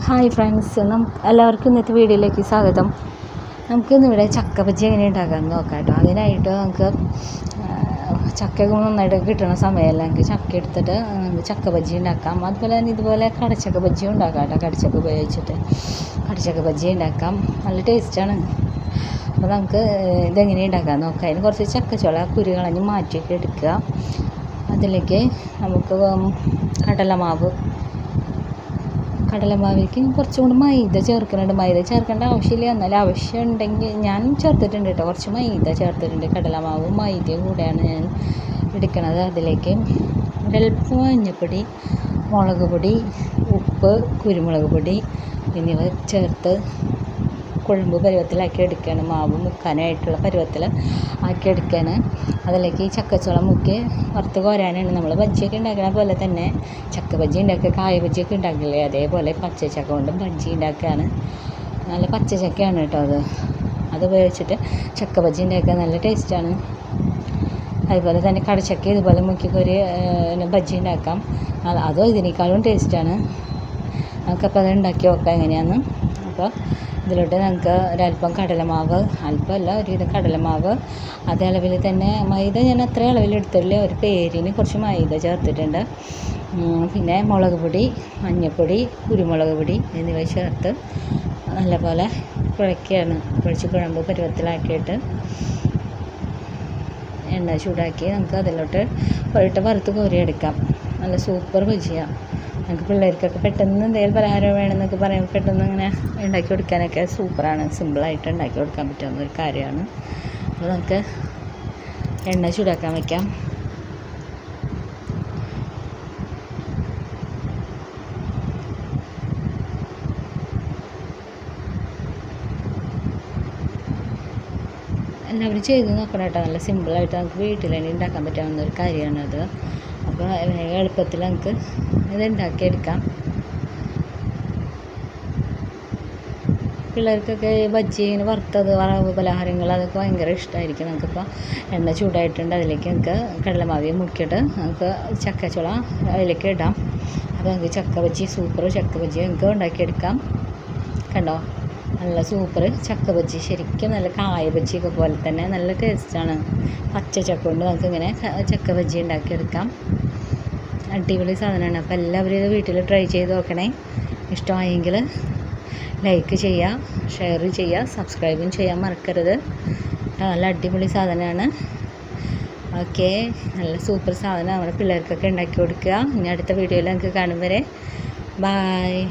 Hi friends, എല്ലാവർക്കും ഇന്നത്തെ വീഡിയോയിലേക്ക് സ്വാഗതം. നമുക്കിന്നിവിടെ ചക്ക ബജ്ജി എങ്ങനെ ഉണ്ടാക്കാമെന്ന് നോക്കാം കേട്ടോ. അതിനായിട്ട് നമുക്ക് ചക്കയൊക്കെ നന്നായിട്ട് കിട്ടുന്ന സമയമല്ല, നമുക്ക് ചക്ക എടുത്തിട്ട് ചക്ക ബജ്ജി ഉണ്ടാക്കാം. അതുപോലെ തന്നെ ഇതുപോലെ കടച്ചക്ക ബജ്ജി ഉണ്ടാക്കാം കേട്ടോ. കടച്ചക്ക ഉപയോഗിച്ചിട്ട് കടച്ചക്ക ബജ്ജി ഉണ്ടാക്കാം, നല്ല ടേസ്റ്റാണ്. അപ്പോൾ നമുക്ക് ഇതെങ്ങനെ ഉണ്ടാക്കാം നോക്കാം. അതിന് കുറച്ച് ചക്കച്ചോള കുരു കളഞ്ഞ് മാറ്റിയൊക്കെ എടുക്കുക. അതിലേക്ക് നമുക്ക് കടലമാവിലേക്ക് കുറച്ചും കൂടി മൈദ ചേർക്കുന്നുണ്ട്. മൈദ ചേർക്കേണ്ട ആവശ്യമില്ല, എന്നാലും ആവശ്യം ഉണ്ടെങ്കിൽ ഞാൻ ചേർത്തിട്ടുണ്ട് കേട്ടോ. കുറച്ച് മൈദ ചേർത്തിട്ടുണ്ട്. കടലമാവും മൈദയും കൂടെയാണ് ഞാൻ എടുക്കുന്നത്. അതിലേക്ക് ഒരൽപ്പം മഞ്ഞൾപ്പൊടി, മുളക് പൊടി, ഉപ്പ്, കുരുമുളക് പൊടി എന്നിവ ചേർത്ത് കുഴമ്പ് പരുവത്തിലാക്കി എടുക്കുകയാണ്. മാവ് മുക്കാനായിട്ടുള്ള പരുവത്തിൽ ആക്കി എടുക്കുകയാണ്. അതിലേക്ക് ഈ ചക്കച്ചോളം മുക്കി വറുത്ത് കോരാനാണ്. നമ്മൾ ബജ്ജിയൊക്കെ ഉണ്ടാക്കുന്ന പോലെ തന്നെ ചക്ക ബജ്ജി ഉണ്ടാക്കുക, കായ ബജ്ജിയൊക്കെ ഉണ്ടാക്കില്ലേ, അതേപോലെ പച്ചച്ചക്ക കൊണ്ടും ബജ്ജി ഉണ്ടാക്കുകയാണ്. നല്ല പച്ചച്ചക്കയാണ് കേട്ടോ. അത് ഉപയോഗിച്ചിട്ട് ചക്ക ബജ്ജി ഉണ്ടാക്കുക, നല്ല ടേസ്റ്റാണ്. അതുപോലെ തന്നെ കടച്ചക്ക ഇതുപോലെ മുക്കിക്കൊരു ബജ്ജി ഉണ്ടാക്കാം, അതും ഇതിനേക്കാളും ടേസ്റ്റാണ്. നമുക്കപ്പോൾ അത് ഉണ്ടാക്കി നോക്കാം എങ്ങനെയാണെന്ന്. അപ്പോൾ ഇതിലോട്ട് നമുക്ക് ഒരല്പം കടലമാവ്, അല്പമല്ല ഒരുവിധം കടലമാവ്, അതേ അളവിൽ തന്നെ മൈദ ഞാൻ അത്ര അളവിൽ എടുത്തില്ല, ഒരു പേരിന് കുറച്ച് മൈദ ചേർത്തിട്ടുണ്ട്. പിന്നെ മുളക് പൊടി, മഞ്ഞൾപ്പൊടി, കുരുമുളക് പൊടി എന്നിവ ചേർത്ത് നല്ലപോലെ കുഴച്ച് കുഴമ്പ് പരുവത്തിലാക്കിയിട്ട് എണ്ണ ചൂടാക്കി നമുക്ക് അതിലോട്ട് വറുത്ത് കോരിയെടുക്കാം. നല്ല സൂപ്പർ ബജ്ജിയാണ്. നമുക്ക് പിള്ളേർക്കൊക്കെ പെട്ടെന്ന് എന്തെങ്കിലും പലഹാരം വേണമെന്നൊക്കെ പറയുമ്പോൾ പെട്ടെന്ന് ഇങ്ങനെ ഉണ്ടാക്കി കൊടുക്കാനൊക്കെ സൂപ്പറാണ്. സിമ്പിളായിട്ട് ഉണ്ടാക്കി കൊടുക്കാൻ പറ്റുന്ന ഒരു കാര്യമാണ്. അപ്പോൾ നമുക്ക് എണ്ണ ചൂടാക്കാൻ വയ്ക്കാം. എല്ലാവരും ചെയ്ത് നോക്കണം കേട്ടോ. നല്ല സിമ്പിളായിട്ട് നമുക്ക് വീട്ടിൽ തന്നെ ഉണ്ടാക്കാൻ പറ്റാവുന്ന ഒരു കാര്യമാണത്. അപ്പോൾ എളുപ്പത്തിൽ നമുക്ക് ഇത് ഉണ്ടാക്കിയെടുക്കാം. പിള്ളേർക്കൊക്കെ ബജ്ജി ഇങ്ങനെ വറുത്തത് വറവ് പലഹാരങ്ങൾ അതൊക്കെ ഭയങ്കര ഇഷ്ടമായിരിക്കും. നമുക്കിപ്പോൾ എണ്ണ ചൂടായിട്ടുണ്ട്. അതിലേക്ക് നമുക്ക് കടലമാവിയെ മുക്കിയിട്ട് നമുക്ക് ചക്കച്ചുള അതിലേക്ക് ഇടാം. അപ്പോൾ നമുക്ക് ചക്ക ബജ്ജി, സൂപ്പർ ചക്ക ബജ്ജി നമുക്ക് ഉണ്ടാക്കിയെടുക്കാം. കണ്ടോ, നല്ല സൂപ്പർ ചക്ക ബജ്ജി, ശരിക്കും നല്ല കായ ബജ്ജിയൊക്കെ പോലെ തന്നെ നല്ല ടേസ്റ്റാണ്. പച്ച ചക്ക കൊണ്ട് നമുക്കിങ്ങനെ ചക്ക ബജ്ജി ഉണ്ടാക്കിയെടുക്കാം. അടിപൊളി സാധനമാണ്. അപ്പോൾ എല്ലാവരും ഇത് വീട്ടിൽ ട്രൈ ചെയ്ത് നോക്കണേ. ഇഷ്ടമായെങ്കിൽ ലൈക്ക് ചെയ്യുക, ഷെയർ ചെയ്യുക, സബ്സ്ക്രൈബും ചെയ്യാൻ മറക്കരുത്. നല്ല അടിപൊളി സാധനമാണ്. ഓക്കെ, നല്ല സൂപ്പർ സാധനം. നമ്മുടെ പിള്ളേർക്കൊക്കെ ഉണ്ടാക്കി കൊടുക്കുക. ഇനി അടുത്ത വീഡിയോയിൽ നമുക്ക് കാണും വരെ ബായ്.